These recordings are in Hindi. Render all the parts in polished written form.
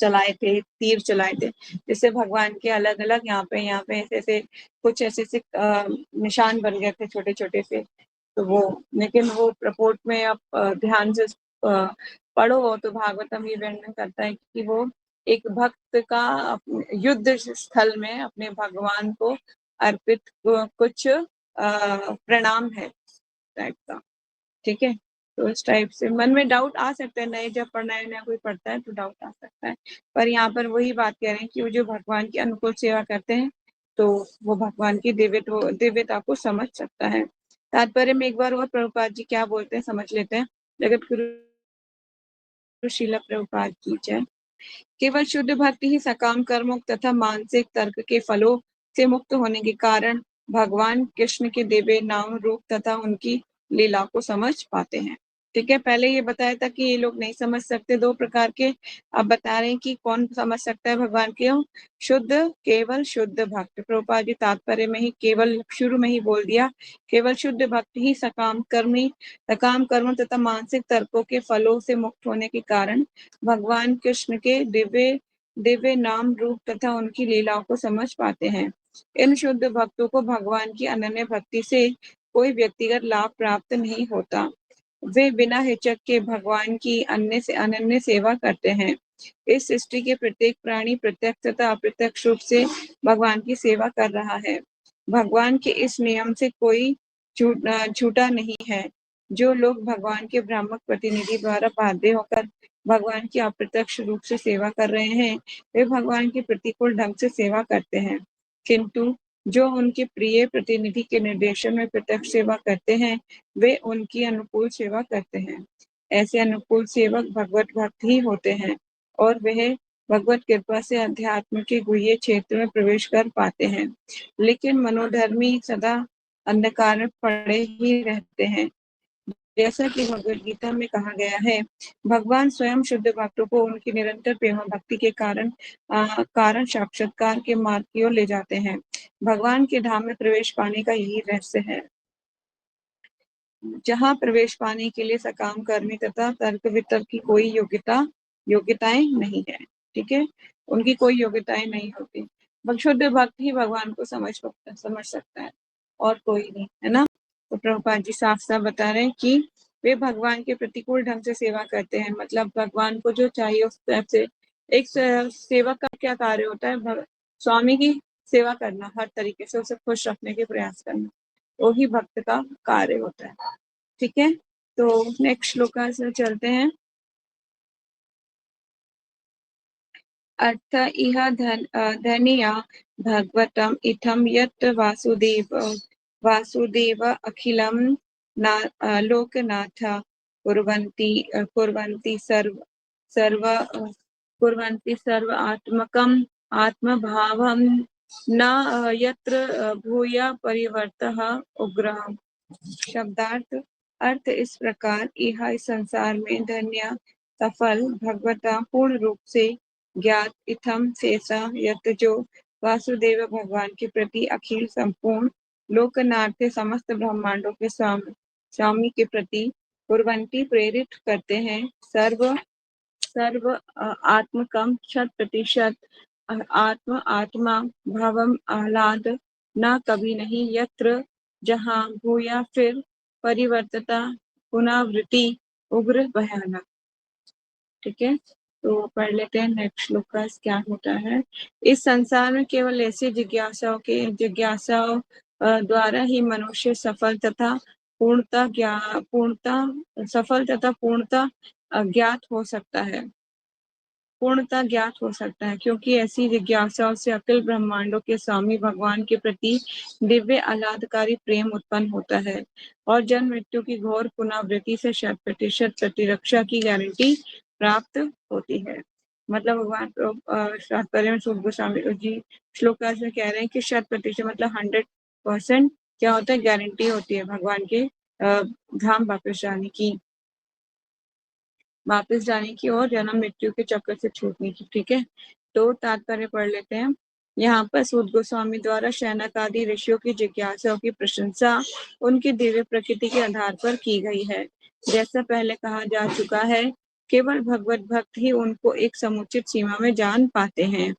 चलाए थे, तीर चलाए थे, जिससे भगवान के अलग अलग यहाँ पे ऐसे ऐसे कुछ ऐसे ऐसे निशान बन गए थे छोटे छोटे से। तो वो, लेकिन वो प्रपोट में आप ध्यान से पढ़ो तो भागवतम ये वर्णन करता है कि वो एक भक्त का युद्ध स्थल में अपने भगवान को अर्पित कुछ प्रणाम है टाइप का। ठीक है, तो इस टाइप से मन में डाउट आ सकता है, नए जब नया कोई पढ़ता है तो डाउट आ सकता है, पर यहाँ पर वही बात कह रहे हैं कि वो जो भगवान की अनुकूल सेवा करते हैं तो वो भगवान की दिव्यता को समझ सकता है। तात्पर्य में एक बार और प्रभुपाद जी क्या बोलते हैं समझ लेते हैं। जगत गुरु श्रील प्रभुपाद की जय। केवल शुद्ध भक्ति ही सकाम कर्मों तथा मानसिक तर्क के फलों से मुक्त होने के कारण भगवान कृष्ण के दिव्य नाम रूप तथा उनकी लीला को समझ पाते हैं। ठीक है, पहले ये बताया था कि ये लोग नहीं समझ सकते, दो प्रकार के। अब बता रहे हैं कि कौन समझ सकता है भगवान के। शुद्ध, केवल शुद्ध भक्त। प्रभुपाद जी तात्पर्य में ही केवल शुरू में ही बोल दिया, केवल शुद्ध भक्त ही सकाम कर्म तथा मानसिक तर्कों के फलों से मुक्त होने के कारण भगवान कृष्ण के दिव्य नाम रूप तथा उनकी लीलाओं को समझ पाते हैं। इन शुद्ध भक्तों को भगवान की अनन्य भक्ति से कोई व्यक्तिगत लाभ प्राप्त नहीं होता। वे बिना हिचक के भगवान की अनन्य सेवा करते हैं। इस सृष्टि के प्रत्येक प्राणी प्रत्यक्ष तथा अप्रत्यक्ष रूप से भगवान की सेवा कर रहा है। भगवान के इस नियम से कोई छूटा नहीं है। जो लोग भगवान के भ्रामक प्रतिनिधि द्वारा बाध्य होकर भगवान की अप्रत्यक्ष रूप से सेवा कर रहे हैं, वे भगवान के प्रतिकूल ढंग से सेवा करते हैं। किंतु जो उनके प्रिय प्रतिनिधि के निर्देशन में प्रत्यक्ष सेवा करते हैं, वे उनकी अनुकूल सेवा करते हैं। ऐसे अनुकूल सेवक भगवत भक्त ही होते हैं और वह भगवत कृपा से अध्यात्म के गुह्य क्षेत्र में प्रवेश कर पाते हैं। लेकिन मनोधर्मी सदा अंधकार में पड़े ही रहते हैं। जैसा कि भगवद गीता में कहा गया है, भगवान स्वयं शुद्ध भक्तों को उनकी निरंतर प्रेम भक्ति के कारण साक्षात्कार के मार्ग की ओर ले जाते हैं। भगवान के धाम में प्रवेश पाने का यही रहस्य है, जहाँ प्रवेश पाने के लिए सकाम कर्मी तथा तर्क वितर्क की कोई योग्यताएं नहीं है। ठीक है, उनकी कोई योग्यताएं नहीं होती। शुद्ध भक्त ही भगवान को समझ सकता है और कोई नहीं, है ना। तो प्रभुपाद जी साफ साफ बता रहे हैं कि वे भगवान के प्रतिकूल ढंग से सेवा करते हैं। मतलब भगवान को जो चाहिए उस तरह से, एक सेवक का क्या कार्य होता है, स्वामी की सेवा करना, हर तरीके से उसे खुश रखने के प्रयास करना, वो ही भक्त का कार्य होता है। ठीक है, तो नेक्स्ट श्लोक से चलते हैं। अर्थ इह धनिया भगवतम इथम यत् वासुदेव अखिलम लोकनाथ कुर्वन्ति सर्व आत्मकम आत्मभावम न यत्र भूय परिवर्तः उग्रः। शब्दार्थ, अर्थ इस प्रकार, यह इस संसार में धन्य सफल भगवता पूर्ण रूप से ज्ञात इथम शेषा यत जो वासुदेव भगवान के प्रति अखिल संपूर्ण लोकनाथ समस्त ब्रह्मांडों के स्वामी के प्रति कुर्वन्ति प्रेरित करते हैं, सर्व आत्मकम 100% आत्मा भावम आह्लाद न कभी नहीं, यत्र जहाँ भूया फिर परिवर्तता पुनरावृत्ति उग्र भयानक। ठीक है, तो पढ़ लेते हैं नेक्स्ट श्लोक का क्या होता है। इस संसार में केवल ऐसे जिज्ञासाओं द्वारा ही मनुष्य सफल तथा पूर्णता ज्ञात हो सकता है, क्योंकि ऐसी जिज्ञासाओं से अखिल ब्रह्मांडों के स्वामी भगवान के प्रति दिव्य आह्लादकारी प्रेम उत्पन्न होता है और जन्म मृत्यु की घोर पुनरावृत्ति से 100% प्रतिरक्षा की गारंटी प्राप्त होती है। मतलब भगवान तात्पर्य में सूत गोस्वामी जी श्लोक में कह रहे हैं कि 100% मतलब 100% क्या होता है, गारंटी होती है भगवान के धाम वापस जाने की और जन्म मृत्यु के चक्कर से छूटने की। ठीक है, तो तात्पर्य पढ़ लेते हैं। यहाँ पर सूत गोस्वामी द्वारा शौनक आदि ऋषियों की जिज्ञासाओं की प्रशंसा उनकी दिव्य प्रकृति के आधार पर की गई है। जैसा पहले कहा जा चुका है केवल भगवत भक्त ही उनको एक समुचित सीमा में जान पाते हैं,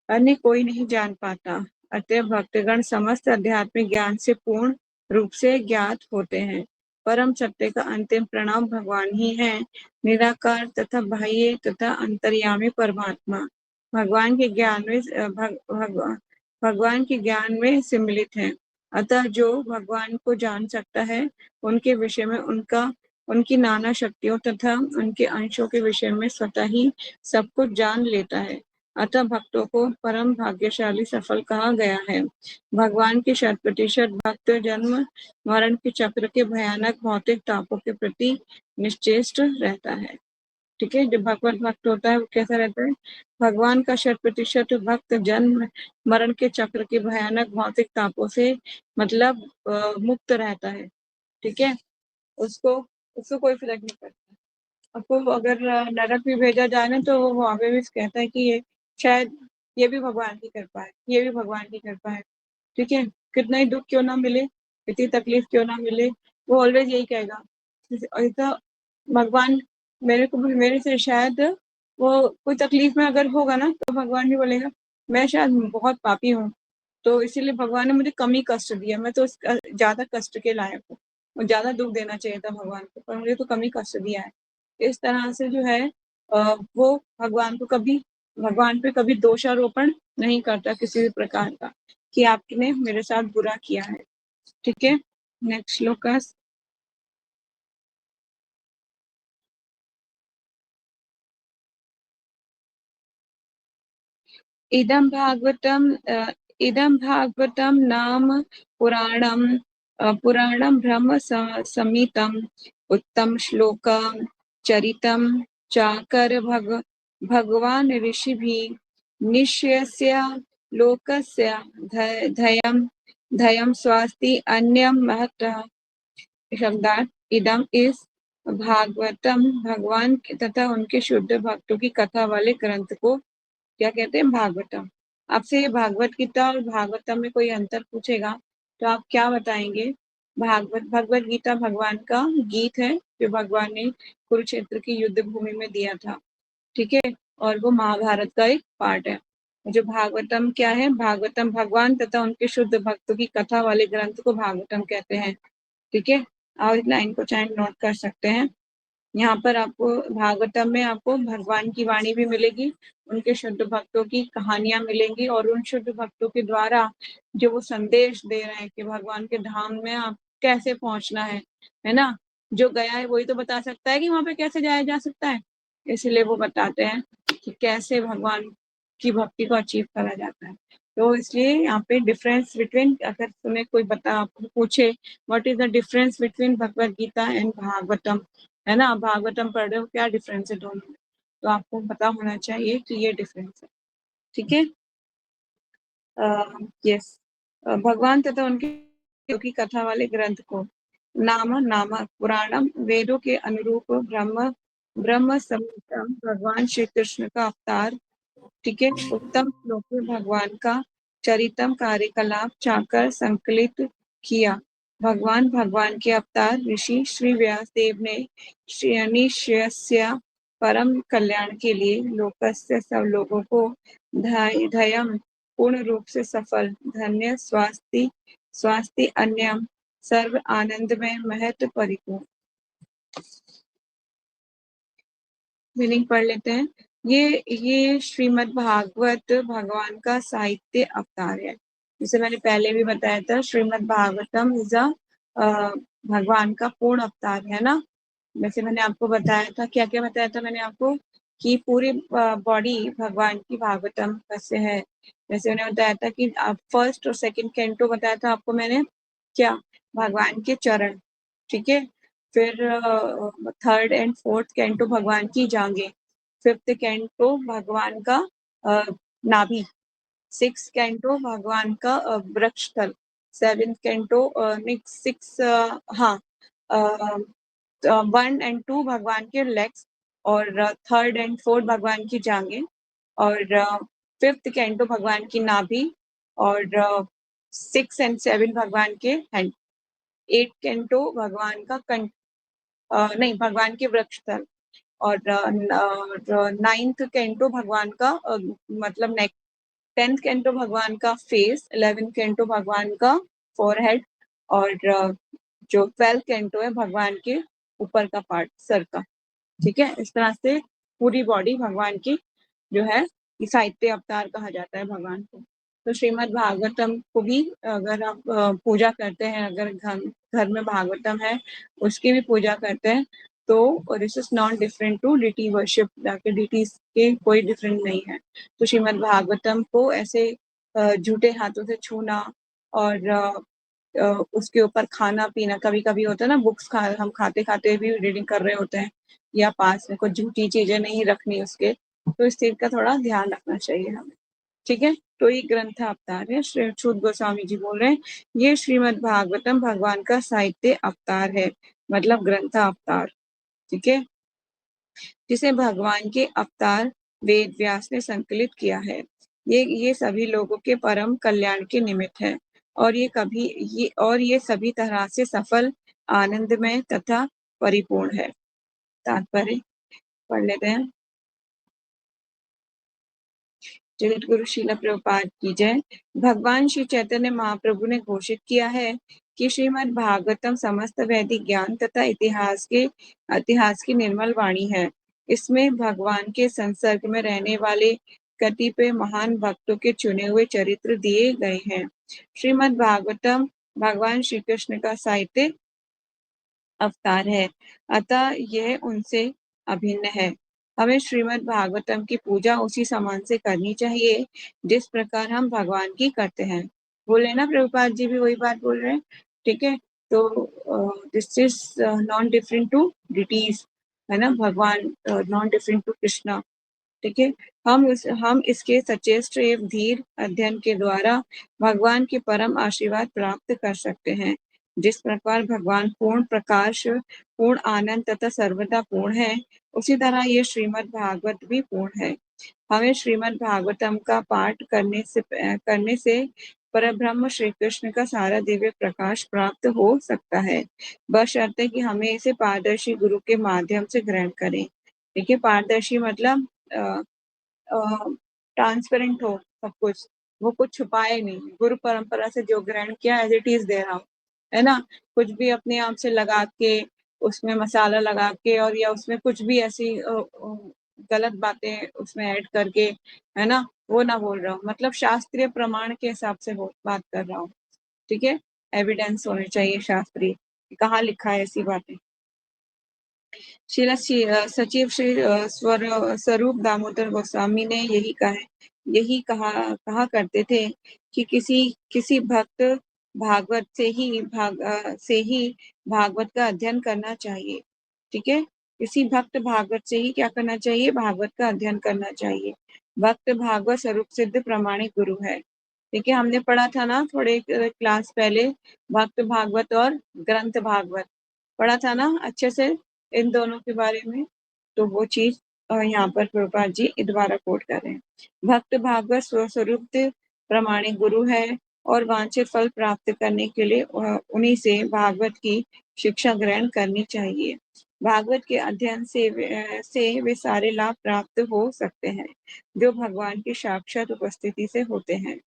अन्य कोई नहीं जान पाता। अतः भक्तगण समस्त आध्यात्मिक ज्ञान से पूर्ण रूप से ज्ञात होते हैं। परम सत्य का अंतिम प्रणाम भगवान ही है, निराकार तथा बाह्य तथा अंतर्यामी परमात्मा। भगवान के ज्ञान में भगवान के ज्ञान में सम्मिलित है। अतः जो भगवान को जान सकता है, उनके विषय में उनकी नाना शक्तियों तथा उनके अंशों के विषय में स्वतः ही सब कुछ जान लेता है। अतः भक्तों को परम भाग्यशाली सफल कहा गया है। भगवान के 100% भक्त जन्म मरण के चक्र के भयानक भौतिक तापों के प्रति निश्चेष्ट रहता है। ठीक है, जो भगवत भक्त होता है वो कैसा रहता है? भगवान का 100% भक्त जन्म मरण के चक्र के भयानक भौतिक तापों से मतलब मुक्त रहता है। ठीक है, उसको कोई फर्क नहीं पड़ता। आपको अगर नरक भी भेजा जाए ना, तो वो वहां पे भी कहता है कि ये शायद ये भी भगवान की कृपा है, ये भी भगवान की कृपा है। ठीक है, कितना ही दुख क्यों ना मिले, कितनी तकलीफ क्यों ना मिले, वो ऑलवेज यही कहेगा ऐसा भगवान मेरे से शायद वो कोई तकलीफ में अगर होगा ना, तो भगवान भी बोलेगा मैं शायद बहुत पापी हूँ, तो इसीलिए भगवान ने मुझे कम ही कष्ट दिया, मैं तो ज्यादा कष्ट के लायक हूँ, ज्यादा दुख देना चाहिए था भगवान को, पर मुझे तो कम ही कष्ट दिया है। इस तरह से जो है वो भगवान पे कभी दोषारोपण नहीं करता किसी भी प्रकार का कि आपने मेरे साथ बुरा किया है। ठीक है, नेक्स्ट श्लोक। इदं भागवतं नाम पुराणं ब्रह्म संहितं उत्तम श्लोक चरितं चाकर भगवान ऋषिभिः निश्चयस्य लोकस्य धयं स्वास्ति अन्यं महतः। शब्दार्थ इदम इस भागवतम भगवान तथा उनके शुद्ध भक्तों की कथा वाले ग्रंथ को क्या कहते हैं? भागवतम। आपसे ये भागवत गीता और भागवतम में कोई अंतर पूछेगा तो आप क्या बताएंगे? भगवत गीता भगवान का गीत है जो भगवान ने कुरुक्षेत्र की युद्ध भूमि में दिया था। ठीक है, और वो महाभारत का एक पार्ट है। जो भागवतम क्या है? भागवतम भगवान तथा उनके शुद्ध भक्तों की कथा वाले ग्रंथ को भागवतम कहते हैं। ठीक है, आप इस लाइन को चाहे नोट कर सकते हैं। यहाँ पर आपको भागवतम में आपको भगवान की वाणी भी मिलेगी, उनके शुद्ध भक्तों की कहानियां मिलेंगी, और उन शुद्ध भक्तों के द्वारा जो वो संदेश दे रहे हैं कि भगवान के धाम में आप कैसे पहुंचना है ना? जो गया है वही तो बता सकता है कि वहां पे कैसे जाया जा सकता है। इसलिए वो बताते हैं कि कैसे भगवान की भक्ति को अचीव करा जाता है। तो इसलिए यहाँ पे डिफरेंस बिटवीन, अगर तुम्हें कोई आपको पूछे what is the difference between Bhagavad Gita and Bhagavatam, है ना, भागवतम पढ़ रहे हो, क्या डिफरेंस है दोनों में, तो आपको पता होना चाहिए कि ये डिफरेंस है। ठीक है, यस, भगवान तथा उनके की कथा वाले ग्रंथ को नाम पुराणम, वेदों के अनुरूप ब्रह्म ब्रह्म संहितम, भगवान श्री कृष्ण का अवतार। ठीक है, उत्तम श्लोक में भगवान का चरितम कार्यकलाप चाकर संकलित किया। भगवान के अवतार ऋषि श्री व्यास देव ने निश्चयस्य परम कल्याण के लिए लोकस्य सब लोगों को धयम पूर्ण रूप से सफल धन्य स्वास्ति अन्यम सर्व आनंद में महत्व परिपूर्ण। मीनिंग पढ़ लेते हैं। ये श्रीमद् भागवत भगवान का साहित्य अवतार है। जिसे मैंने पहले भी बताया था, श्रीमद् भागवतम इज भगवान का पूर्ण अवतार है ना। वैसे मैंने आपको बताया था, क्या क्या बताया था मैंने आपको, कि पूरी बॉडी भगवान की भागवतम कैसे है। जैसे मैंने बताया था कि फर्स्ट और सेकंड कैंटो बताया था आपको मैंने, क्या? भगवान के चरण। ठीक है, फिर थर्ड एंड फोर्थ कैंटो भगवान की जांघें, फिफ्थ कैंटो भगवान का नाभि, सिक्स कैंटो भगवान का वृक्षस्थल, सेवेंथ कैंटो सिक्स, हाँ, 1 and 2 भगवान के लेग्स, और थर्ड एंड फोर्थ भगवान की जांघें, और फिफ्थ कैंटो भगवान की नाभि, और 6 and 7 भगवान के हैंड, 8 कैंटो भगवान का नहीं, भगवान के वृक्षस्थल, और 9th कैंटो भगवान का मतलब 10th कैंटो भगवान का फेस, 11th कैंटो भगवान का फोरहेड और जो 12th कैंटो है भगवान के ऊपर का पार्ट, सर का। ठीक है, इस तरह से पूरी बॉडी भगवान की जो है साहित्य अवतार कहा जाता है भगवान को। तो श्रीमद् भागवतम को भी अगर आप पूजा करते हैं, अगर घर में भागवतम है उसकी भी पूजा करते हैं, तो this is not different to deity worship, जाके डिटीज के कोई डिफरेंट नहीं है। तो श्रीमद् भागवतम को ऐसे झूठे हाथों से छूना और उसके ऊपर खाना पीना, कभी कभी होता है ना बुक्स हम खाते खाते भी रीडिंग कर रहे होते हैं, या पास में कुछ झूठी चीजें नहीं रखनी उसके, तो इस चीज का थोड़ा ध्यान रखना चाहिए हमें। ठीक है, तो ये ग्रंथ अवतार है, श्री छूत गोस्वामी जी बोल रहे हैं, ये श्रीमद् भागवतम भगवान का साहित्य अवतार है, मतलब ग्रंथ अवतार। ठीक है, जिसे भगवान के अवतार वेद व्यास ने संकलित किया है। ये सभी लोगों के परम कल्याण के निमित्त है, और ये सभी तरह से सफल, आनंदमय तथा परिपूर्ण है। तात्पर्य पढ़ लेते हैं। जगत गुरु श्रील प्रभुपाद की जय। भगवान श्री चैतन्य महाप्रभु ने घोषित किया है कि श्रीमद् भागवतम समस्त वैदिक ज्ञान तथा इतिहास की निर्मल वाणी है। इसमें भगवान के संसर्ग में रहने वाले कतिपय महान भक्तों के चुने हुए चरित्र दिए गए हैं। श्रीमद् भागवतम भगवान श्री कृष्ण का साहित्य अवतार है, अतः यह उनसे अभिन्न है। हमें श्रीमद् भागवतम की पूजा उसी समान से करनी चाहिए जिस प्रकार हम भगवान की करते हैं। बोले ना प्रभुपाद जी भी वही बात बोल रहे हैं। ठीक है, तो this is non different to deities, है ना, भगवान नॉन डिफरेंट टू कृष्णा। ठीक है, हम इसके सचेष्ट एवं धीर अध्ययन के द्वारा भगवान के परम आशीर्वाद प्राप्त कर सकते हैं। जिस प्रकार भगवान पूर्ण प्रकाश, पूर्ण आनंद तथा सर्वदा पूर्ण है, उसी तरह ये श्रीमद् भागवत भी पूर्ण है। हमें श्रीमद् भागवतम का पाठ करने से परब्रह्म श्री कृष्ण का सारा दिव्य प्रकाश प्राप्त हो सकता है, बशर्ते कि हमें इसे पारदर्शी गुरु के माध्यम से ग्रहण करें। देखिए, पारदर्शी मतलब ट्रांसपेरेंट हो सब कुछ, वो कुछ छुपाए नहीं, गुरु परंपरा से जो ग्रहण किया एज इट इज दे रहा हूँ, है ना। कुछ भी अपने आप से लगा के, उसमें मसाला लगा के, और या उसमें कुछ भी ऐसी गलत बातें उसमें ऐड करके, है ना, वो ना बोल रहा हूँ। मतलब शास्त्रीय प्रमाण के हिसाब से बात कर रहा हूँ। ठीक है, एविडेंस होने चाहिए शास्त्रीय, कहाँ लिखा है ऐसी बातें। सचिव श्री स्वरूप दामोदर गोस्वामी ने यही कहा करते थे कि किसी भक्त भागवत से ही भागवत का अध्ययन करना चाहिए। ठीक है, किसी भक्त भागवत से ही क्या करना चाहिए, भागवत का अध्ययन करना चाहिए। भक्त भागवत स्वरूप सिद्ध प्रमाणिक गुरु है। ठीक है, हमने पढ़ा था ना थोड़े क्लास पहले, भक्त भागवत और ग्रंथ भागवत पढ़ा था ना अच्छे से, इन दोनों के बारे में। तो वो चीज यहाँ पर प्रभुपाद जी दोबारा कोट कर रहे हैं। भक्त भागवत स्वस्वरूप प्रमाणिक गुरु है, और वांछित फल प्राप्त करने के लिए उन्हीं से भागवत की शिक्षा ग्रहण करनी चाहिए। भागवत के अध्ययन से वे सारे लाभ प्राप्त हो सकते हैं जो भगवान की साक्षात उपस्थिति से होते हैं।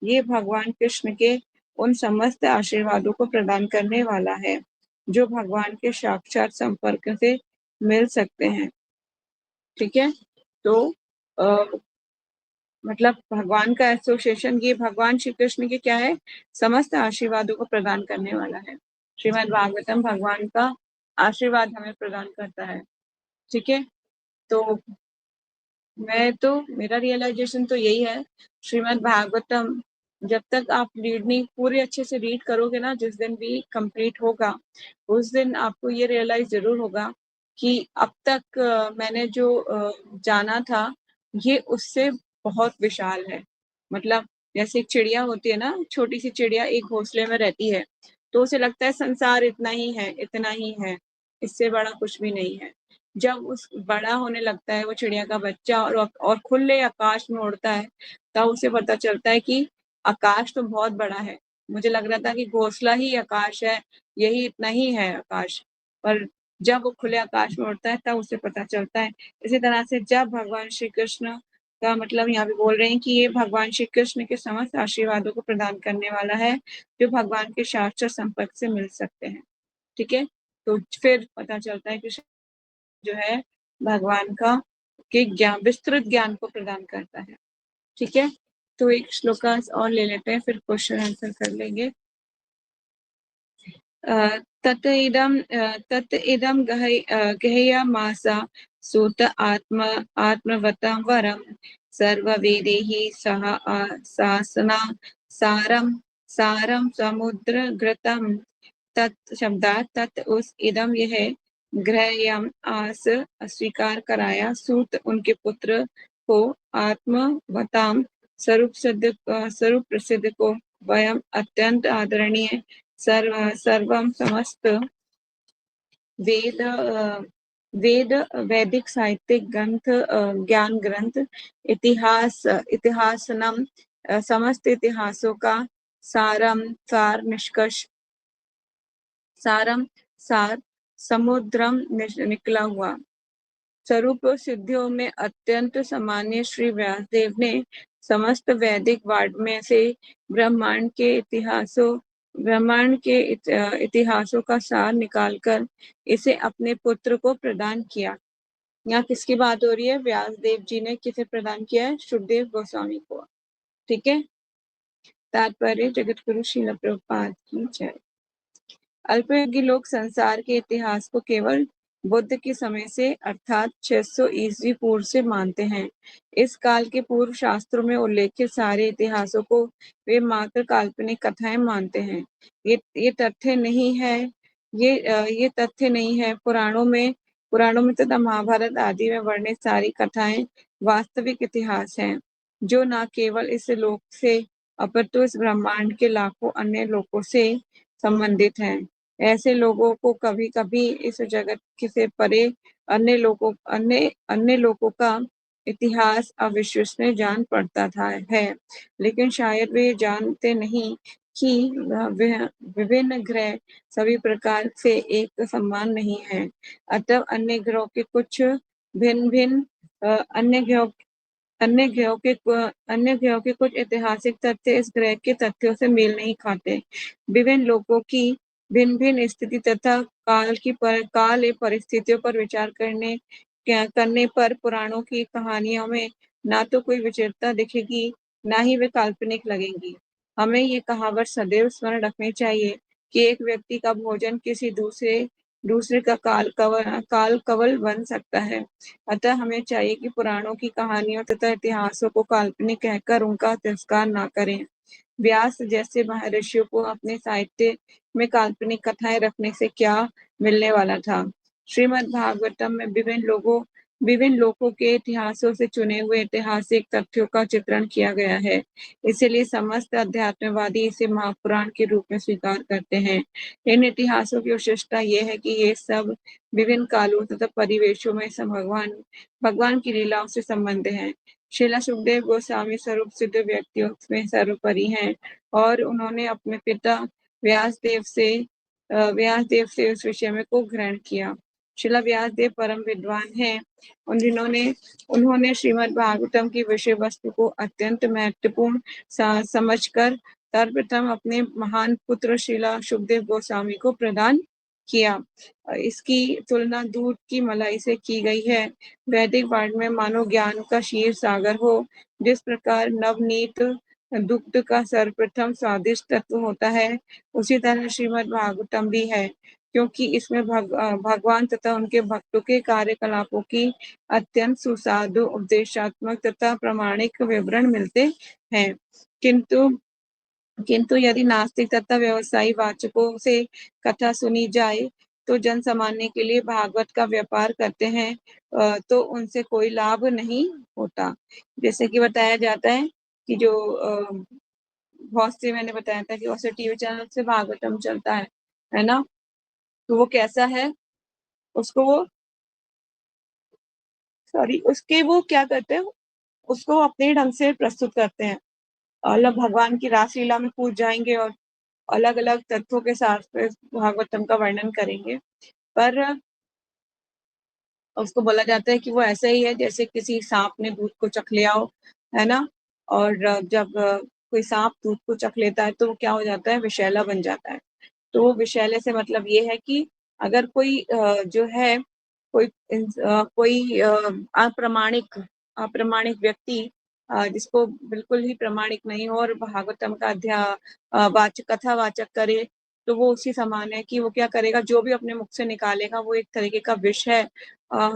ये भगवान कृष्ण के उन समस्त आशीर्वादों को प्रदान करने वाला है जो भगवान के साक्षात संपर्क से मिल सकते हैं। ठीक है, तो मतलब भगवान का एसोसिएशन, ये भगवान श्री कृष्ण के क्या है, समस्त आशीर्वादों को प्रदान करने वाला है। श्रीमद् भागवतम भगवान का आशीर्वाद हमें प्रदान करता है। ठीक है, तो मेरा रियलाइजेशन तो यही है, श्रीमद् भागवतम जब तक आप रीडिंग पूरे अच्छे से रीड करोगे ना, जिस दिन भी कंप्लीट होगा उस दिन आपको ये रियलाइज जरूर होगा कि अब तक मैंने जो जाना था ये उससे बहुत विशाल है। मतलब जैसे एक चिड़िया होती है ना, छोटी सी चिड़िया एक घोंसले में रहती है, तो उसे लगता है संसार इतना ही है, इतना ही है, इससे बड़ा कुछ भी नहीं है। जब उस बड़ा होने लगता है वो चिड़िया का बच्चा, और खुले आकाश में उड़ता है, तब उसे पता चलता है कि आकाश तो बहुत बड़ा है। मुझे लग रहा था कि घोंसला ही आकाश है, यही इतना ही है आकाश, पर जब वो खुले आकाश में उड़ता है तब उसे पता चलता है। इसी तरह से जब भगवान श्री कृष्ण का मतलब यहाँ पे बोल रहे हैं कि ये भगवान श्री कृष्ण के समस्त आशीर्वादों को प्रदान करने वाला है, जो भगवान के शास्त्र संपर्क से मिल सकते हैं। ठीक है? तो फिर पता चलता है कि जो है भगवान का के ज्ञान विस्तृत ज्ञान को प्रदान करता है। ठीक है? तो एक श्लोका और ले लेते हैं, फिर क्वेश्चन आंसर कर लेंगे। तत इदं गह्यमासा सूत आत्मवतां वरं सर्ववेदैः सह शासना सारं सारं समुद्रघृतं तत् शब्दात तत् उस इदम यह ग्रहयम आस स्वीकार कराया सूत उनके पुत्र को आत्मवताम स्वरूप प्रसिद्ध को वयम अत्यंत आदरणीय सर्वम समस्त वेद वेद वैदिक साहित्यिक ग्रंथ ज्ञान ग्रंथ इतिहासनम समस्त इतिहासों का सार निष्कर्ष सार समुद्रम निकला हुआ स्वरूप सिद्धियों में अत्यंत सामान्य श्री व्यासदेव ने समस्त वैदिक वाङ्मय से ब्रह्मांड के इतिहासों का सार निकालकर इसे अपने पुत्र को प्रदान किया। यहाँ किसकी बात हो रही है? व्यासदेव जी ने किसे प्रदान किया है? शुकदेव गोस्वामी को। ठीक है? तात्पर्य जगत गुरु श्रील प्रभुपाद की जय। अल्पयुगी लोग संसार के इतिहास को केवल बुद्ध के समय से अर्थात 600 ईस्वी पूर्व से मानते हैं। इस काल के पूर्व शास्त्रों में उल्लेखित सारे इतिहासों को वे मात्र काल्पनिक कथाएं मानते हैं। ये तथ्य नहीं है ये तथ्य नहीं है पुराणों में तथा महाभारत आदि में वर्णित सारी कथाएं वास्तविक इतिहास हैं, जो न केवल इस लोक से अपितु इस ब्रह्मांड के लाखों अन्य लोकों से संबंधित हैं। ऐसे लोगों को कभी-कभी इस जगत से परे अन्य लोगों का इतिहास अविश्वसनीय जान पड़ता है, लेकिन शायद वे जानते नहीं कि विभिन्न ग्रह सभी प्रकार से एक समान नहीं है। अतः अन्य ग्रहों के कुछ भिन्न अन्य ग्रहों के कुछ ऐतिहासिक तथ्य इस ग्रह के तथ्यों से मेल नहीं खाते। विभिन्न लोगों की भिन्न स्थिति तथा काल परिस्थितियों पर विचार करने पर पुराणों की कहानियों में ना तो कोई विचित्रता दिखेगी, ना ही वे काल्पनिक लगेंगी। हमें ये कहावत सदैव स्मरण रखनी चाहिए कि एक व्यक्ति का भोजन किसी दूसरे का काल कवल बन सकता है। अतः हमें चाहिए कि पुराणों की कहानियों तथा इतिहासों को काल्पनिक कहकर उनका तिरस्कार न करें। व्यास जैसे महर्षियों को अपने साहित्य में काल्पनिक कथाएं रखने से क्या मिलने वाला था? श्रीमद् भागवतम में विभिन्न लोगों के इतिहासों से चुने हुए ऐतिहासिक तथ्यों का चित्रण किया गया है। इसलिए समस्त अध्यात्मवादी इसे महापुराण के रूप में स्वीकार करते हैं। इन इतिहासों की विशेषता यह है कि ये सब विभिन्न कालों तथा परिवेशों में भगवान की लीलाओं से संबंधित हैं। श्रील सुखदेव गोस्वामी स्वरूप सिद्ध व्यक्तियों में सर्वोपरि हैं और उन्होंने अपने पिता व्यासदेव से उस विषय में को ग्रहण किया। श्रील व्यासदेव परम विद्वान हैं। उन्होंने श्रीमद् भागवतम की विषय वस्तु को अत्यंत महत्वपूर्ण समझकर सर्वप्रथम अपने महान पुत्र श्रील सुखदेव गोस्वामी को प्रदान किया। इसकी तुलना दूध की मलाई से की गई है। वैदिक वाङ्मय में मानो ज्ञान का क्षीर सागर हो। जिस प्रकार नवनीत दुग्ध का सर्वप्रथम स्वादिष्ट तत्व होता है, उसी तरह श्रीमद् भागवतम भी है, क्योंकि इसमें भगवान तथा उनके भक्तों के कार्यकलापों की अत्यंत सुसादु उपदेशात्मक तथा प्रामाणिक विवरण मिलते हैं। किंतु यदि नास्तिक तथा व्यवसायी वाचकों से कथा सुनी जाए तो जन सामान्य के लिए भागवत का व्यापार करते हैं तो उनसे कोई लाभ नहीं होता। जैसे कि बताया जाता है कि जो बहुत से मैंने बताया था कि उससे टीवी चैनल से भागवतम चलता है ना, तो वो कैसा है, उसको वो उसके वो क्या करते हैं, उसको अपने ढंग से प्रस्तुत करते हैं। अलग भगवान की रासलीला में कूद जाएंगे और अलग अलग तत्वों के साथ भागवतम का वर्णन करेंगे। पर उसको बोला जाता है कि वो ऐसा ही है जैसे किसी सांप ने दूध को चख लिया हो, है ना? और जब कोई सांप दूध को चख लेता है तो वो क्या हो जाता है, विषैला बन जाता है। तो वो विषैले से मतलब ये है कि अगर कोई जो है कोई अप्रामाणिक अप्रामाणिक व्यक्ति जिसको बिल्कुल ही प्रामाणिक नहीं हो और भागवतम का कथावाचक करे, तो वो उसी समान है कि वो क्या करेगा, जो भी अपने मुख से निकालेगा वो एक तरीके का विष है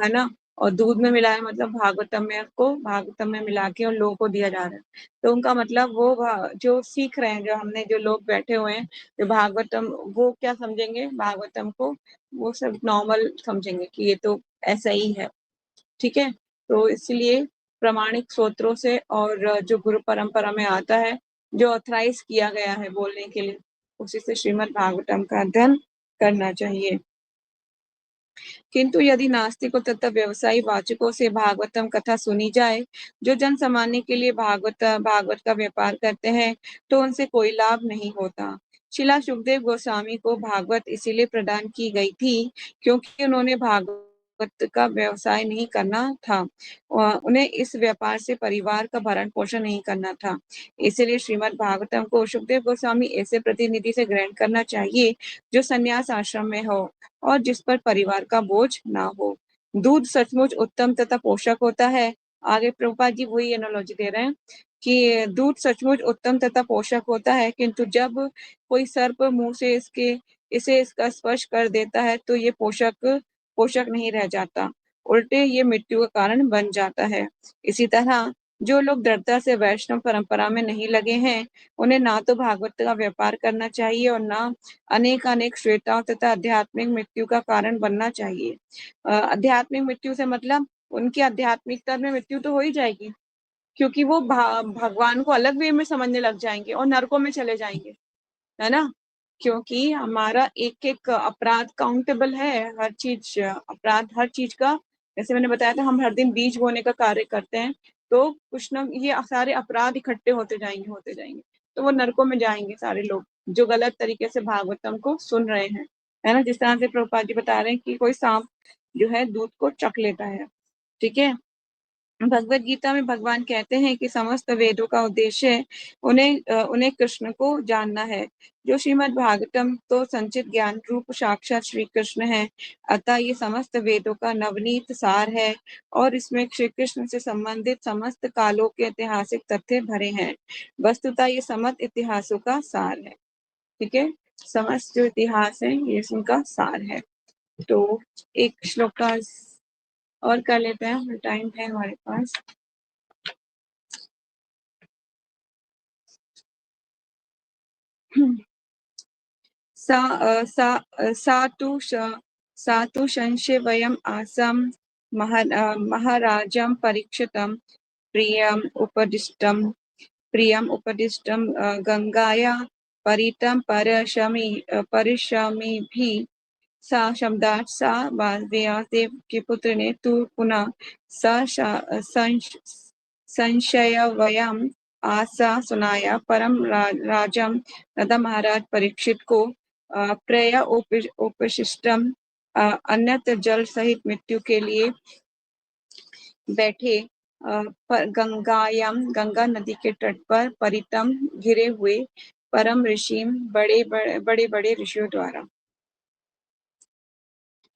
ना? और दूध में मिलाया मतलब भागवतम में मिला के और लोगों को दिया जा रहा है। तो उनका मतलब वो जो सीख रहे हैं, जो लोग बैठे हुए हैं, जो भागवतम, वो क्या समझेंगे भागवतम को, वो सब नॉर्मल समझेंगे कि ये तो ऐसा ही है, ठीक है? तो इसलिए प्रामाणिक स्रोतों से और जो गुरु परंपरा में आता है, जो ऑथराइज किया गया है बोलने के लिए, उसी से श्रीमद् भागवतम का अध्ययन करना चाहिए। किंतु यदि नास्तिकों तथा व्यवसायी वाचकों से भागवतम कथा सुनी जाए, जो जन सामान्य के लिए भागवत का व्यापार करते हैं, तो उनसे कोई लाभ नहीं होता। शिला सुखदेव गोस्वामी को भागवत इसीलिए प्रदान की गई थी क्योंकि उन्होंने भागवत का व्यवसाय नहीं करना था। उन्हें इस व्यापार से परिवार का भरण पोषण नहीं करना था। इसलिए श्रीमद् भागवतम को सुखदेव गोस्वामी ऐसे प्रतिनिधि से ग्रहण करना चाहिए जो संन्यास आश्रम में हो और जिस पर परिवार का बोझ ना हो। दूध सचमुच उत्तम तथा पोषक होता है। आगे प्रभुपाद जी वही एनालॉजी दे रहे हैं कि दूध सचमुच उत्तम तथा पोषक होता है, किंतु जब कोई सर्प मुंह से इसे इसका स्पर्श कर देता है तो ये पोषक पोषक नहीं रह जाता, उल्टे ये मृत्यु का कारण बन जाता है। इसी तरह जो लोग दृढ़ता से वैष्णव परंपरा में नहीं लगे हैं, उन्हें ना तो भागवत का व्यापार करना चाहिए और ना अनेक श्वेताओं तथा आध्यात्मिक मृत्यु का कारण बनना चाहिए। आध्यात्मिक मृत्यु से मतलब उनकी आध्यात्मिकता में मृत्यु तो हो ही जाएगी, क्योंकि वो भगवान को अलग वे में समझने लग जाएंगे और नरकों में चले जाएंगे, है ना? क्योंकि हमारा एक एक अपराध काउंटेबल है, हर चीज अपराध, हर चीज का, जैसे मैंने बताया था हम हर दिन बीज बोने का कार्य करते हैं, तो कुछ ना ये सारे अपराध इकट्ठे होते जाएंगे, तो वो नरकों में जाएंगे सारे लोग जो गलत तरीके से भागवतम को सुन रहे हैं, है ना? जिस तरह से प्रभुपाद जी बता रहे हैं कि कोई सांप जो है दूध को चख लेता है, ठीक है? भगवत गीता में भगवान कहते हैं कि समस्त वेदों का उद्देश्य उन्हें कृष्ण को जानना है। जो श्रीमद् भागवतम तो संचित ज्ञान रूप साक्षात श्री कृष्ण है, अतः ये समस्त वेदों का नवनीत सार है और इसमें श्री कृष्ण से संबंधित समस्त कालों के ऐतिहासिक तथ्य भरे हैं। वस्तुतः ये समस्त इतिहासों का सार है, ठीक है? समस्त जो इतिहास है ये उनका सार है। तो एक श्लोक का और कर लेते हैं, टाइम है हमारे पास। सा अ, सा अ, सा तु श- सा तु संशयवयम् आसं महाराजं परीक्षितं प्रियम् उपदिष्टं गंगाया परितं परिशमीभिः सा शब्दात् सा व्यासदेव के पुत्र ने तू पुनः संशयवयम् आसा सुनाया परम राजम नदा महाराज परीक्षित को प्रेय उपशिष्टम अन्यत्र जल सहित मृत्यु के लिए बैठे गंगा नदी के तट पर परितम घिरे हुए परम ऋषि बड़े बड़े ऋषियों द्वारा।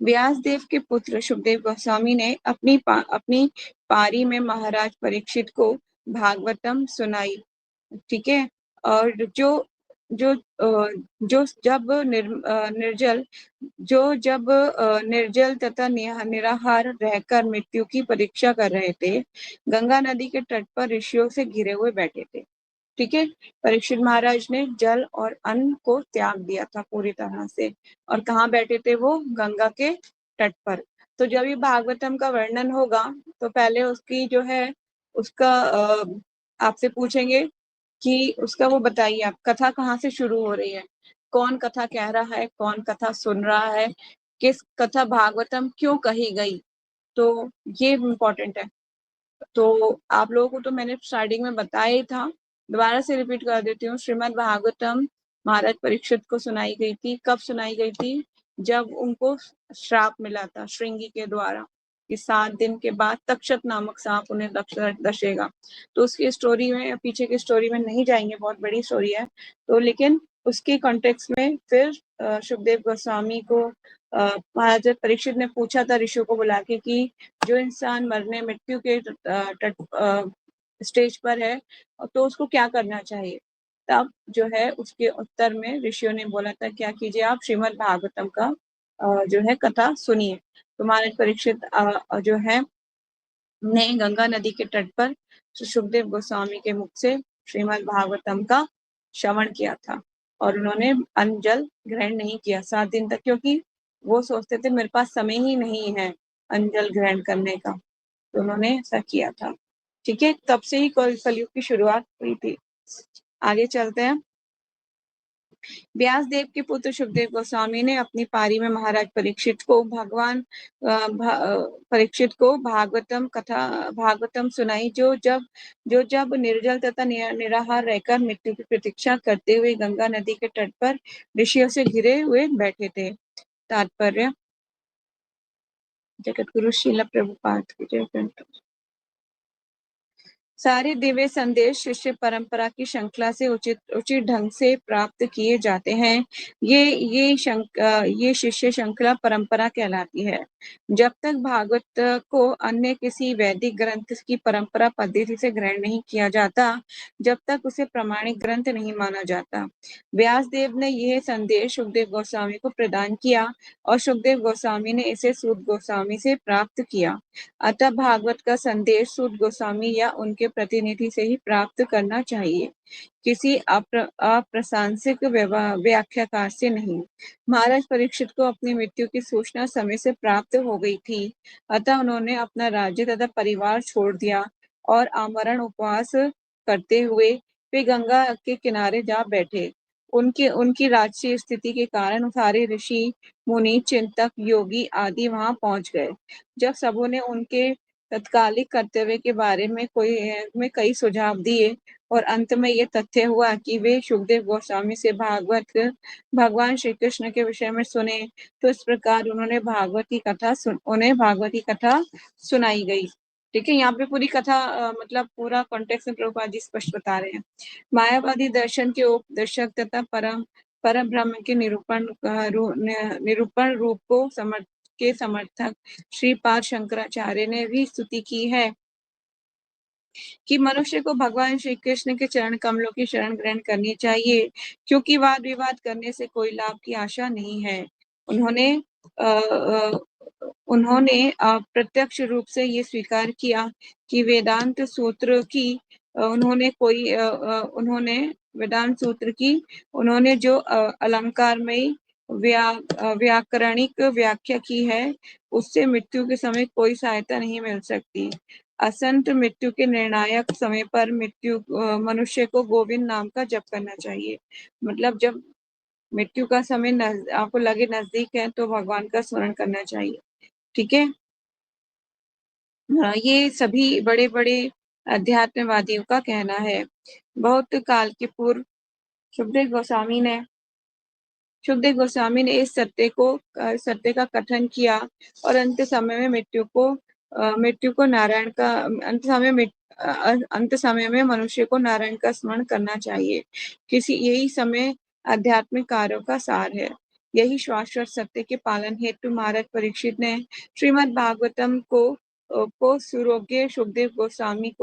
व्यासदेव के पुत्र सुखदेव गोस्वामी ने अपनी पारी में महाराज परीक्षित को भागवतम सुनाई, ठीक है? और जो जो अ, जो जब निर्जल निर्जल तथा निराहार रहकर मृत्यु की परीक्षा कर रहे थे, गंगा नदी के तट पर ऋषियों से घिरे हुए बैठे थे, ठीक है? परीक्षित महाराज ने जल और अन्न को त्याग दिया था पूरी तरह से, और कहाँ बैठे थे वो? गंगा के तट पर। तो जब ये भागवतम का वर्णन होगा तो पहले उसकी जो है उसका आपसे पूछेंगे कि उसका वो बताइए, आप कथा कहाँ से शुरू हो रही है, कौन कथा कह रहा है, कौन कथा सुन रहा है, किस कथा भागवतम क्यों कही गई, तो ये इम्पोर्टेंट है। तो आप लोगों को तो मैंने स्टार्टिंग में बताया ही था, दोबारा से रिपीट कर देती हूँ। श्रीमद् भागवतम महाराज परीक्षित को सुनाई गई थी। कब सुनाई गई थी? जब उनको श्राप मिला था श्रृंगी के द्वारा, कि 7 दिन के बाद तक्षक नामक सांप उन्हें दशेगा। तो उसकी स्टोरी में, पीछे की स्टोरी में नहीं जाएंगे, बहुत बड़ी स्टोरी है। तो लेकिन उसके कॉन्टेक्स्ट में फिर सुखदेव गोस्वामी को महाराज परीक्षित ने पूछा था ऋषियों को बुला के कि जो इंसान मरने मृत्यु के स्टेज पर है तो उसको क्या करना चाहिए। तब जो है उसके उत्तर में ऋषियों ने बोला था क्या कीजिए आप श्रीमद् भागवतम का जो है कथा सुनिए। तो महाराज परीक्षित जो है ने गंगा नदी के तट पर सुखदेव गोस्वामी के मुख से श्रीमद् भागवतम का श्रवण किया था और उन्होंने अन्न जल ग्रहण नहीं किया 7 दिन तक, क्योंकि वो सोचते थे मेरे पास समय ही नहीं है अन्न जल ग्रहण करने का। तो उन्होंने ऐसा किया था। ठीक है, तब से ही कलयुग की शुरुआत हुई थी। आगे चलते हैं। व्यास देव के पुत्र सुखदेव गोस्वामी ने अपनी पारी में महाराज परीक्षित को परीक्षित को भागवतम सुनाई, जो जब निर्जल तथा निराहार रहकर मृत्यु की प्रतीक्षा करते हुए गंगा नदी के तट पर ऋषियों से घिरे हुए बैठे थे। तात्पर्य जगत गुरु श्रील प्रभुपाद की जय। सारे दिव्य संदेश शिष्य परंपरा की श्रृंखला से उचित ढंग से प्राप्त किए जाते हैं। ये शिष्य श्रृंखला परंपरा कहलाती है। जब तक भागवत को अन्य किसी वैदिक ग्रंथ की परंपरा पद्धति से ग्रहण नहीं किया जाता, जब तक उसे प्रमाणिक ग्रंथ नहीं माना जाता। व्यास देव ने यह संदेश सुखदेव गोस्वामी को प्रदान किया और सुखदेव गोस्वामी ने इसे सूत गोस्वामी से प्राप्त किया। अतः भागवत का संदेश सूत गोस्वामी या उनके प्रतिनिधि से ही प्राप्त करना चाहिए, किसी अप्रासंगिक व्याख्याकार से नहीं। महाराज परीक्षित को अपनी मृत्यु की सूचना समय से प्राप्त हो गई थी, अतः उन्होंने अपना राज्य तथा परिवार छोड़ दिया और आमरण उपवास करते हुए वे गंगा के किनारे जा बैठे। उनकी राजसी स्थिति के कारण सारे ऋषि मुनि चिंतक योगी आदि वहां पहुंच गए। जब सबों ने उनके तत्कालिक कर्तव्य के बारे में कई सुझाव दिए और अंत में ये तथ्य हुआ कि वे सुखदेव गोस्वामी से भगवान श्री कृष्ण के विषय में सुने, तो इस प्रकार उन्हें भागवत की कथा सुनाई गई। ठीक है, यहाँ पे पूरी कथा मतलब पूरा कॉन्टेक्स्ट में प्रभुपाद जी स्पष्ट बता रहे हैं। मायावादी दर्शन के उपदर्शक तथा परम ब्रह्म के निरूपण रूप को समर्थक श्रीपाद शंकराचार्य ने भी स्तुति की है कि मनुष्य को भगवान श्री कृष्ण के चरण कमलों की शरण ग्रहण करनी चाहिए, क्योंकि वाद विवाद करने से कोई लाभ की आशा नहीं है। उन्होंने प्रत्यक्ष रूप से ये स्वीकार किया कि वेदांत सूत्र की उन्होंने जो अलंकारमयी व्याकरणिक व्याख्या की है, उससे मृत्यु के समय कोई सहायता नहीं मिल सकती। असंत मृत्यु के निर्णायक समय पर मनुष्य को गोविंद नाम का जप करना चाहिए। मतलब जब मृत्यु का समय आपको लगे नजदीक है तो भगवान का स्मरण करना चाहिए। ठीक है, ये सभी बड़े बड़े अध्यात्मवादियों का कहना है। बहुत काल के पूर्व सुखदेव गोस्वामी ने इस सत्य का कथन किया और अंत समय में मनुष्य को नारायण का स्मरण करना चाहिए। यही समय आध्यात्मिक कार्यों का सार है। यही शाश्वत सत्य के पालन हेतु महाराज परीक्षित ने श्रीमद् भागवतम को सुरोग्य सुखदेव गोस्वामी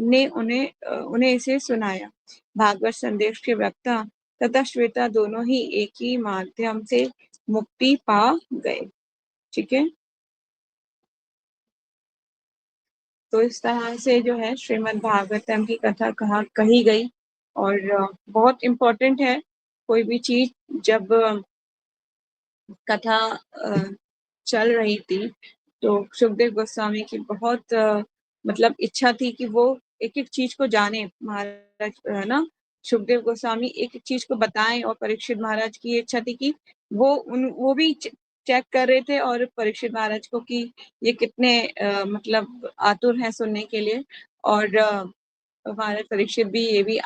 ने उन्हें इसे सुनाया। भागवत संदेश के वक्ता तथा श्वेता दोनों ही एक ही माध्यम से मुक्ति पा गए। ठीक है, तो इस तरह से जो है श्रीमद् भागवतम की कथा कही गई और बहुत इम्पोर्टेंट है। कोई भी चीज जब कथा चल रही थी तो सुखदेव गोस्वामी की बहुत मतलब इच्छा थी कि वो एक एक चीज को जाने। महाराज है ना, सुखदेव गोस्वामी एक एक चीज को बताएं और परीक्षित महाराज की इच्छा थी कि वो भी चेक कर रहे थे और परीक्षित महाराज को कि ये कितने मतलब आतुर हैं सुनने के लिए। और महाराज परीक्षित भी ये भी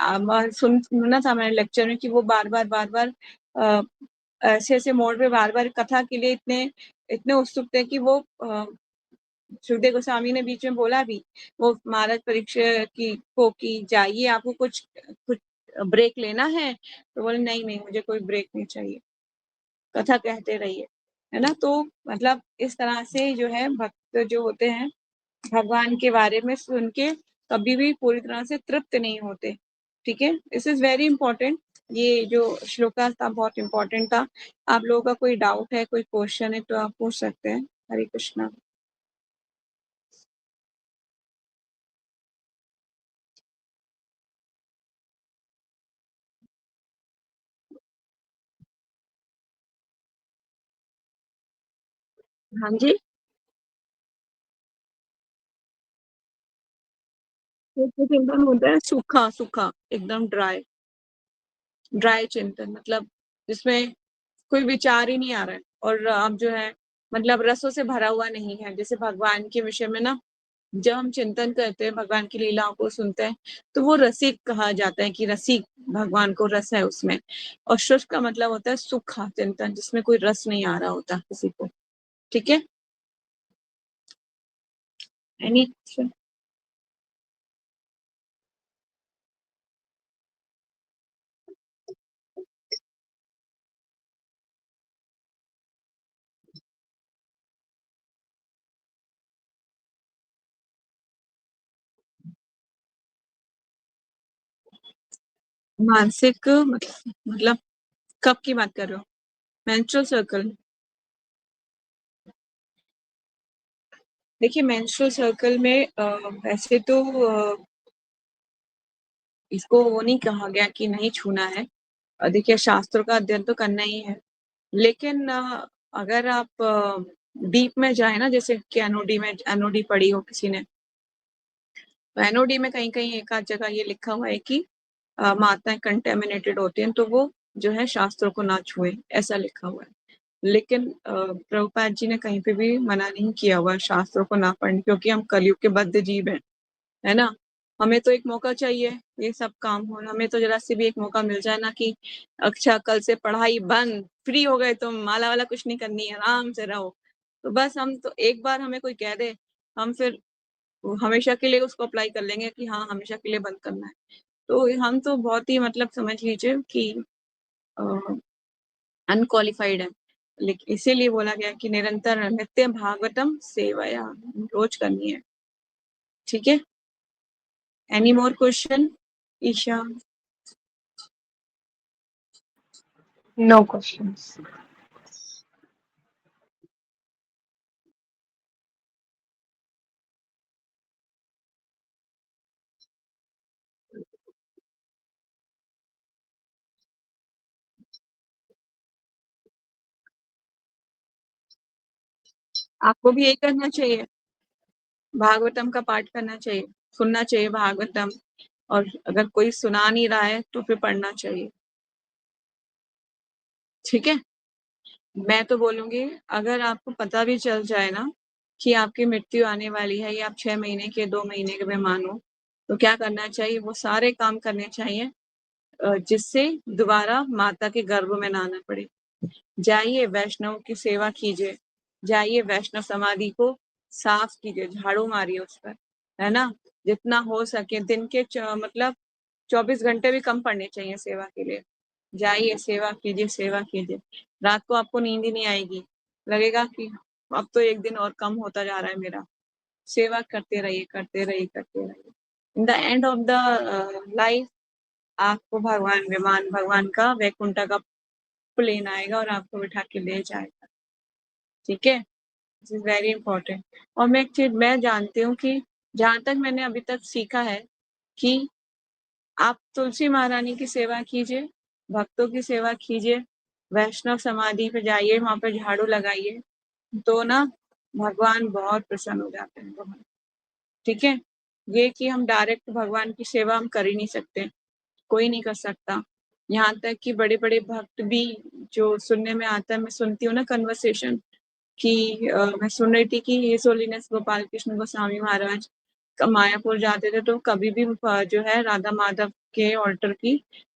सुनना था मैंने लेक्चर में कि वो बार बार ऐसे ऐसे मोड पे बार बार कथा के लिए इतने इतने उत्सुक थे कि वो सुखदेव गोस्वामी ने बीच में बोला भी, वो महाराज परीक्षित की जाइए, आपको कुछ कुछ ब्रेक लेना है? तो बोले नहीं नहीं, मुझे कोई ब्रेक नहीं चाहिए, कथा कहते रहिए, है ना। तो मतलब इस तरह से जो है भक्त जो होते हैं भगवान के बारे में सुन के कभी भी पूरी तरह से तृप्त नहीं होते। ठीक है, दिस इज वेरी इंपॉर्टेंट। ये जो श्लोका था बहुत इंपॉर्टेंट था। आप लोगों का कोई डाउट है, कोई क्वेश्चन है तो आप पूछ सकते हैं। हरे कृष्णा। हाँ जी। तो चिंतन होता है सूखा सूखा, एकदम ड्राई, ड्राई चिंतन, मतलब जिसमें कोई विचार ही नहीं आ रहा है, और आप जो है मतलब रसों से भरा हुआ नहीं है। जैसे भगवान के विषय में ना, जब हम चिंतन करते हैं, भगवान की लीलाओं को सुनते हैं, तो वो रसिक कहा जाता है कि रसिक, भगवान को रस है उसमें। और शुष्क का मतलब होता है सूखा चिंतन, जिसमें कोई रस नहीं आ रहा होता किसी को। ठीक है। एनी मानसिक मतलब कब की बात कर रहे हो? Menstrual circle? देखिए मेंस्ट्रुअल सर्कल में वैसे तो इसको वो नहीं कहा गया कि नहीं छूना है। देखिए शास्त्रों का अध्ययन तो करना ही है, लेकिन अगर आप डीप में जाए ना, जैसे कि एनओडी में, एनओडी पढ़ी हो किसी ने, तो एनओडी में कहीं कहीं एक आध जगह ये लिखा हुआ है कि माताएं कंटेमिनेटेड होती हैं, तो वो जो है शास्त्रों को ना छुए, ऐसा लिखा हुआ है। लेकिन प्रभुपाद जी ने कहीं पे भी मना नहीं किया हुआ शास्त्रों को ना पढ़ने, क्योंकि हम कलयुग के बद्ध जीव हैं, है ना। हमें तो एक मौका चाहिए ये सब काम हो, हमें तो जरा से भी एक मौका मिल जाए ना कि अच्छा कल से पढ़ाई बंद, फ्री हो गए तुम, माला वाला कुछ नहीं करनी है, आराम से रहो। तो बस हम तो एक बार हमें कोई कह दे, हम फिर हमेशा के लिए उसको अप्लाई कर लेंगे कि हाँ हमेशा के लिए बंद करना है। तो हम तो बहुत ही मतलब समझ लीजिए कि अनक्वालिफाइड है। लेकिन इसीलिए बोला गया कि निरंतर नित्य भागवतम सेवया, रोज करनी है। ठीक है। Any more question? Isha. No questions. आपको भी यही करना चाहिए, भागवतम का पाठ करना चाहिए, सुनना चाहिए भागवतम। और अगर कोई सुना नहीं रहा है तो फिर पढ़ना चाहिए। ठीक है। मैं तो बोलूंगी, अगर आपको पता भी चल जाए ना कि आपकी मृत्यु आने वाली है, या आप 6 महीने के 2 महीने के मेहमान हो, तो क्या करना चाहिए? वो सारे काम करने चाहिए जिससे दोबारा माता के गर्भ में ना आना पड़े। जाइए वैष्णव की सेवा कीजिए, जाइए वैष्णव समाधि को साफ कीजिए, झाड़ू मारिए उस पर, है ना। जितना हो सके दिन के मतलब 24 घंटे भी कम पड़ने चाहिए सेवा के लिए। जाइए सेवा कीजिए, सेवा कीजिए। रात को आपको नींद ही नहीं आएगी, लगेगा कि अब तो एक दिन और कम होता जा रहा है मेरा। सेवा करते रहिए, करते रहिए, करते रहिए। In the end of the life आपको भगवान, विमान भगवान का वैकुंठ का प्लेन आएगा और आपको बिठा के ले जाएगा। ठीक है। This is very important. और मैं एक चीज मैं जानती हूँ कि जहां तक मैंने अभी तक सीखा है कि आप तुलसी महारानी की सेवा कीजिए, भक्तों की सेवा कीजिए, वैष्णव समाधि पे जाइए, वहां पे झाड़ू लगाइए, तो ना भगवान बहुत प्रसन्न हो जाते हैं बहुत। ठीक है। ये कि हम डायरेक्ट भगवान की सेवा हम कर ही नहीं सकते, कोई नहीं कर सकता। यहाँ तक कि बड़े बड़े भक्त भी, जो सुनने में आता है, मैं सुनती हूँ ना कन्वर्सेशन कि मैं सुन रही थी कि हिज होलीनेस गोपाल कृष्ण गोस्वामी महाराज मायापुर जाते थे तो कभी भी जो है राधा माधव के ऑल्टर की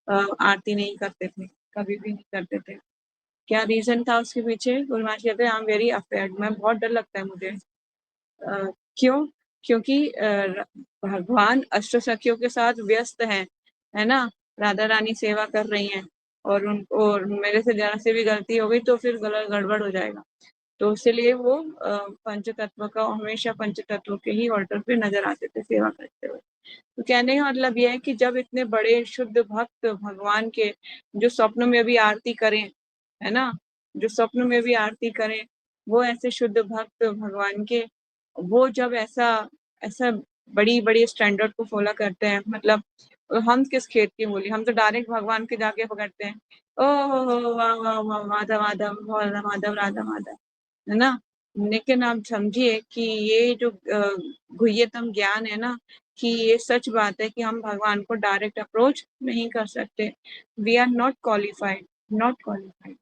आरती नहीं करते थे, कभी भी नहीं करते थे। क्या रीजन था उसके पीछे? गुरु महाराज कहते हैं आई एम वेरी अफेयर्ड, मैं बहुत डर लगता है मुझे। क्यों? क्योंकि भगवान अष्टसखियों के साथ व्यस्त हैं, है ना, राधा रानी सेवा कर रही हैं, और उनको, और मेरे से जरा से भी गलती हो गई तो फिर गड़बड़ हो जाएगा। तो इसलिए वो पंच तत्व का, हमेशा पंच तत्व के ही ऑर्डर पे नजर आते थे सेवा करते हुए। तो कहने का मतलब यह है कि जब इतने बड़े शुद्ध भक्त भगवान के, जो स्वप्न में भी आरती करें, है ना, जो स्वप्न में भी आरती करें, वो ऐसे शुद्ध भक्त भगवान के, वो जब ऐसा ऐसा बड़ी बड़ी स्टैंडर्ड को फॉलो करते हैं, मतलब हम किस खेत की मूली, हम तो डायरेक्ट भगवान के जाके पकड़ते हैं, ओ हो वाह वाह वाह, माधव माधव राधा माधव राधा माधव, है ना। लेकिन आप समझिए कि ये जो गुह्यतम ज्ञान है ना, कि ये सच बात है कि हम भगवान को डायरेक्ट अप्रोच नहीं कर सकते। We are not qualified, not qualified.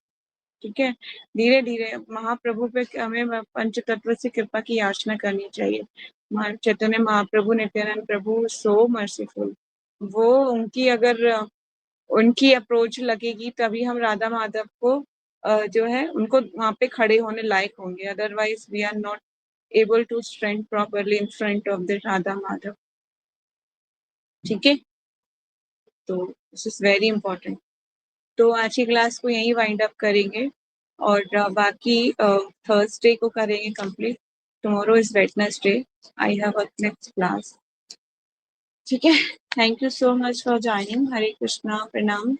ठीक है, धीरे धीरे महाप्रभु पे हमें पंच तत्व से कृपा की याचना करनी चाहिए। चैतन्य महाप्रभु, नित्यानंद प्रभु, सो मर्सीफुल। वो उनकी अगर उनकी अप्रोच लगेगी तभी हम राधा माधव को जो है उनको वहां पे खड़े होने लायक होंगे, otherwise we are not able to stand properly in front of the Radha Madhav. ठीक है, तो दिस इज वेरी इंपॉर्टेंट। तो आज की क्लास को यहीं वाइंड अप करेंगे, और बाकी थर्सडे को करेंगे complete. Tomorrow is Wednesday, I have a next class. ठीक है, thank you so much for joining. Hare Krishna, प्रणाम।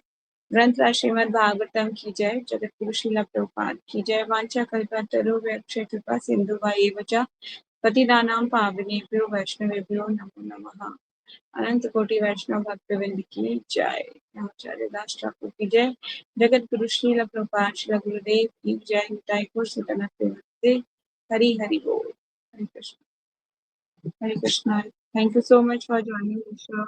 ग्रंथ श्रीमद् भागवतम की जय, जगत गुरु श्रील प्रभुपाद की जय। वांछा कल्पतरुभ्यश्च कृपा सिन्धुभ्येव च पतितानां पावनेभ्यो वैष्णवेभ्यो नमो नमः। अनंत कोटि वैष्णव भक्तवृंद की जय। आचार्य दास ठाकुर की जय। जगत गुरु श्रील प्रभुपाद श्रील गुरुदेव की जय। निताई गौर सतनाम। हरि हरि बोल। Hare Krishna, Hare Krishna. Thank you so much for joining the show.